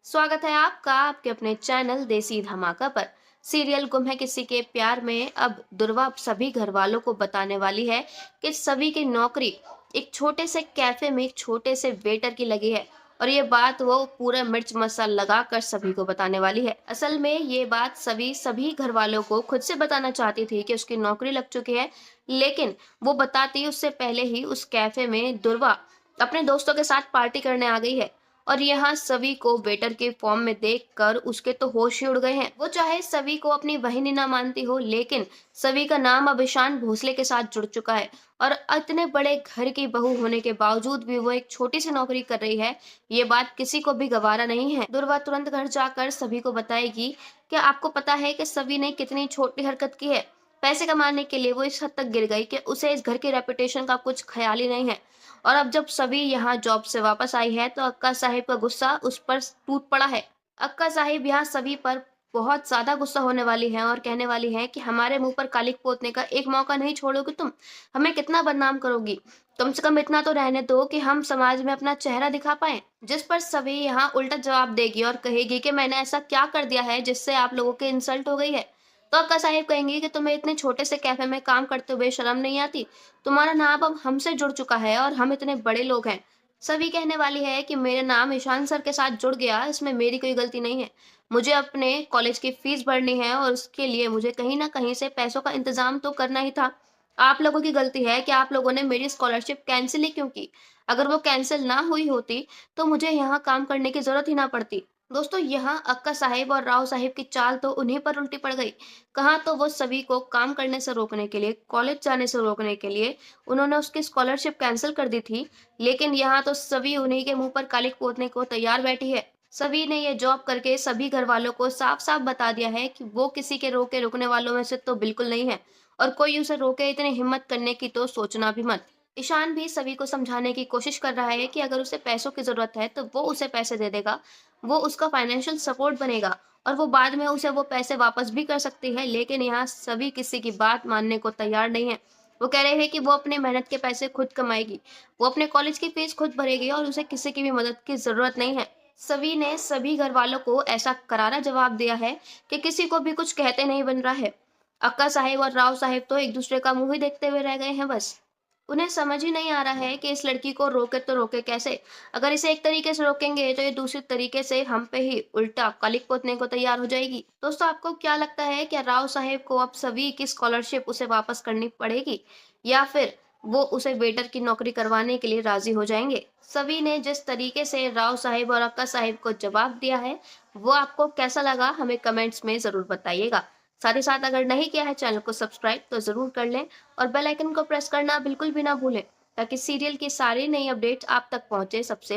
स्वागत है आपका आपके अपने चैनल देसी धमाका पर। सीरियल गुम है किसी के प्यार में अब दुर्वा सभी घर वालों को बताने वाली है कि सभी की नौकरी एक छोटे से कैफे में एक छोटे से वेटर की लगी है। और ये बात वो पूरा मिर्च मसाला लगाकर सभी को बताने वाली है। असल में ये बात सभी घर वालों को खुद से बताना चाहती थी कि उसकी नौकरी लग चुकी है, लेकिन वो बताती उससे पहले ही उस कैफे में दुर्वा अपने दोस्तों के साथ पार्टी करने आ गई है। और यहाँ सभी को वेटर के फॉर्म में देखकर उसके तो होश ही उड़ गए हैं। वो चाहे सभी को अपनी बहन ही ना मानती हो, लेकिन सभी का नाम अब ईशान भोसले के साथ जुड़ चुका है। और इतने बड़े घर की बहू होने के बावजूद भी वो एक छोटी सी नौकरी कर रही है, ये बात किसी को भी गवारा नहीं है। दुर्वा तुरंत घर जाकर सभी को बताएगी कि आपको पता है कि सभी ने कितनी छोटी हरकत की है। पैसे कमाने के लिए वो इस हद तक गिर गई कि उसे इस घर की रेपुटेशन का कुछ ख्याल ही नहीं है। और अब जब सभी यहाँ जॉब से वापस आई है तो अक्का साहिब का गुस्सा उस पर टूट पड़ा है। अक्का साहिब यहाँ सभी पर बहुत ज्यादा गुस्सा होने वाली है और कहने वाली है कि हमारे मुंह पर कालिक पोतने का एक मौका नहीं छोड़ोगे तुम, हमें कितना बदनाम करोगी। कम से कम इतना तो रहने दो कि हम समाज में अपना चेहरा दिखा पाए। जिस पर सभी यहाँ उल्टा जवाब देगी और कहेगी कि मैंने ऐसा क्या कर दिया है जिससे आप लोगों की इंसल्ट हो गई है। तो अक्का साहिब कहेंगी कि तुम्हें इतने छोटे से कैफे में काम करते हुए शर्म नहीं आती। तुम्हारा नाम अब हमसे जुड़ चुका है और हम इतने बड़े लोग हैं। सभी कहने वाली है कि मेरा नाम ईशान सर के साथ जुड़ गया, इसमें मेरी कोई गलती नहीं है। मुझे अपने कॉलेज की फीस भरनी है और उसके लिए मुझे कहीं ना कहीं से पैसों का इंतजाम तो करना ही था। आप लोगों की गलती है कि आप लोगों ने मेरी स्कॉलरशिप कैंसिल ही क्यों की। अगर वो कैंसिल ना हुई होती तो मुझे यहाँ काम करने की जरूरत ही ना पड़ती। दोस्तों, यहाँ अक्का साहिब और राव साहिब की चाल तो उन्हीं पर उल्टी पड़ गई। कहाँ तो वो सभी को काम करने से रोकने के लिए, कॉलेज जाने से रोकने के लिए उन्होंने उसकी स्कॉलरशिप कैंसिल कर दी थी, लेकिन यहाँ तो सभी उन्हीं के मुंह पर कालिक पोतने को तैयार बैठी है। सभी ने ये जॉब करके सभी घर वालों को साफ साफ बता दिया है कि वो किसी के रोके रुकने वालों में से तो बिल्कुल नहीं है। और कोई उसे रोके इतनी हिम्मत करने की तो सोचना भी मत। ईशान भी सभी को समझाने की कोशिश कर रहा है कि अगर उसे पैसों की जरूरत है तो वो उसे पैसे दे देगा, वो उसका फाइनेंशियल सपोर्ट बनेगा और वो बाद में उसे वो पैसे वापस भी कर सकती है। लेकिन यहाँ सभी किसी की बात मानने को तैयार नहीं है। वो कह रहे हैं कि वो अपने मेहनत के पैसे खुद कमाएगी, वो अपने कॉलेज की फीस खुद भरेगी और उसे किसी की भी मदद की जरूरत नहीं है। सभी ने सभी घर वालों को ऐसा करारा जवाब दिया है कि किसी को भी कुछ कहते नहीं बन रहा है। अक्का साहिब और राव साहिब तो एक दूसरे का मुंह ही देखते हुए रह गए हैं बस। उन्हें समझ ही नहीं आ रहा है कि इस लड़की को रोके तो रोके कैसे। अगर इसे एक तरीके से रोकेंगे तो ये दूसरे तरीके से हम पे ही उल्टा कलिक पोतने को तैयार हो जाएगी। दोस्तों, आपको क्या लगता है, क्या राव साहेब को अब सभी की स्कॉलरशिप उसे वापस करनी पड़ेगी या फिर वो उसे वेटर की नौकरी करवाने के लिए राजी हो जाएंगे? सभी ने जिस तरीके से राव साहिब और अक्का साहिब को जवाब दिया है, वो आपको कैसा लगा हमें कमेंट्स में जरूर बताइएगा। साथ ही साथ अगर नहीं किया है चैनल को सब्सक्राइब तो जरूर कर लें और बेल आइकन को प्रेस करना बिल्कुल भी ना भूलें, ताकि सीरियल की सारी नई अपडेट्स आप तक पहुंचे सबसे